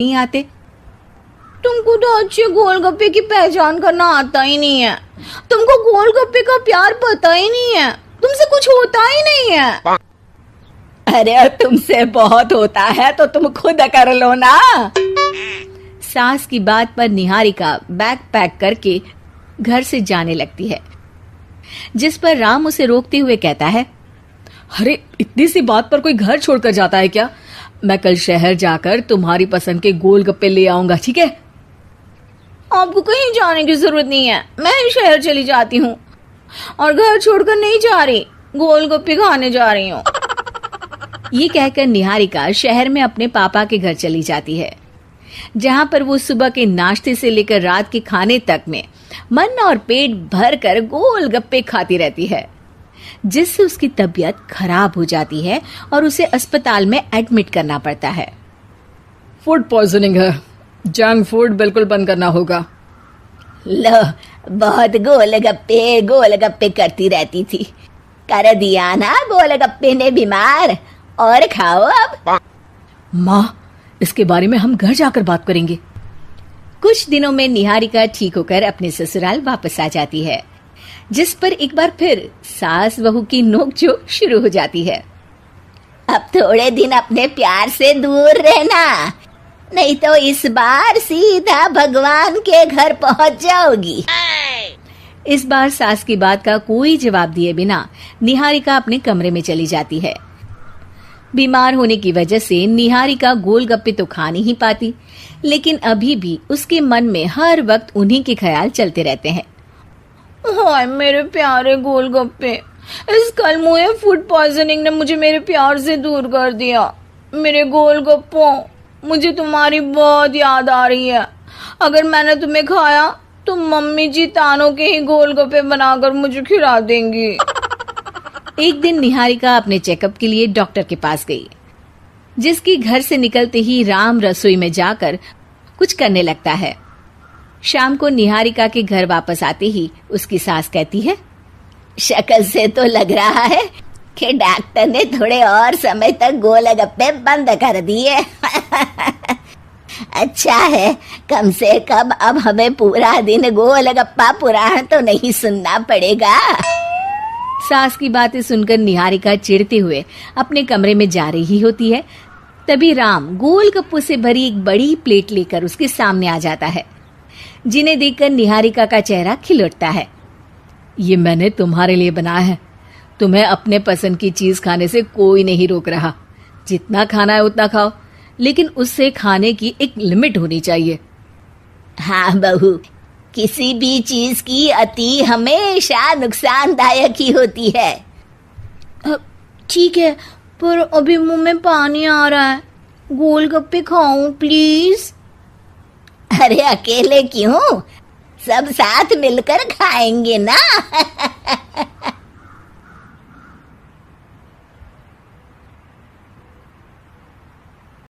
नहीं आते। तुमको तो अच्छे गोलगप्पे की पहचान करना आता ही नहीं है। तुमको गोलगप्पे का प्यार पता ही नहीं है। तुमसे कुछ होता ही नहीं है। अरे तुमसे बहुत होता है तो तुम खुद कर लो ना। सास की बात पर निहारिका बैग पैक करके घर से जाने लगती है, जिस पर राम उसे रोकते हुए कहता है, अरे इतनी सी बात पर कोई घर छोड़कर जाता है क्या? मैं कल शहर जाकर तुम्हारी पसंद के गोलगप्पे ले आऊंगा, ठीक है? आपको कहीं जाने की जरूरत नहीं है। मैं ही शहर चली जाती हूँ और घर छोड़कर नहीं जा रही, गोलगप्पे खाने जा रही हूँ। ये कहकर निहारिका शहर में अपने पापा के घर चली जाती है, जहां पर वो सुबह के नाश्ते से लेकर रात के खाने तक में मन और पेट भर कर गोलगप्पे खाती रहती है, जिससे उसकी तबीयत खराब हो जाती है और उसे अस्पताल में एडमिट करना पड़ता है। फूड पॉइजनिंग है, जंक फूड बिल्कुल बंद करना होगा। लो, बहुत गोलगप्पे गोलगप्पे करती रहती थी, कर दिया ना गोलगप्पे ने बीमार। और खाओ अब। माँ, इसके बारे में हम घर जाकर बात करेंगे। कुछ दिनों में निहारिका ठीक होकर अपने ससुराल वापस आ जाती है, जिस पर एक बार फिर सास बहू की नोकझोंक शुरू हो जाती है। अब थोड़े दिन अपने प्यार से दूर रहना, नहीं तो इस बार सीधा भगवान के घर पहुंच जाओगी। इस बार सास की बात का कोई जवाब दिए बिना निहारिका अपने कमरे में चली जाती है। बीमार होने की वजह से निहारिका गोलगप्पे तो खा नहीं पाती, लेकिन अभी भी उसके मन में हर वक्त उन्हीं के ख्याल चलते रहते हैं। हाय मेरे प्यारे गोलगप्पे, इस कलमुए फूड पॉइजनिंग ने मुझे मेरे प्यार से दूर कर दिया। मेरे गोलगप्पों, मुझे तुम्हारी बहुत याद आ रही है। अगर मैंने तुम्हें खाया तो मम्मी जी तानों के ही गोलगप्पे बनाकर मुझे खिला देंगी। एक दिन निहारिका अपने चेकअप के लिए डॉक्टर के पास गई, जिसकी घर से निकलते ही राम रसोई में जाकर कुछ करने लगता है। शाम को निहारिका के घर वापस आते ही उसकी सास कहती है, शक्ल से तो लग रहा है कि डॉक्टर ने थोड़े और समय तक गोलगप्पे बंद कर दिए। अच्छा है, कम से कम अब हमें पूरा दिन गोलगप्पा पुराण तो नहीं सुनना पड़ेगा। सास की बातें सुनकर निहारिका चिढ़ते हुए अपने कमरे में जा रही होती है। तभी राम गोलगप्पों से भरी एक बड़ी प्लेट लेकर उसके सामने आ जाता है, जिन्हें देखकर निहारिका का चेहरा खिल उठता है। ये मैंने तुम्हारे लिए बनाया है। तुम्हें अपने पसंद की चीज खाने से कोई नहीं रोक रहा। जितना खाना है उतना खाओ, लेकिन उससे खाने की एक लिमिट होनी चाहिए। हाँ बहू, किसी भी चीज की अति हमेशा नुकसानदायक ही होती है। ठीक है, पर अभी मुंह में पानी आ रहा है। गोलगप्पे खाऊं प्लीज? अरे अकेले क्यों, सब साथ मिलकर खाएंगे ना।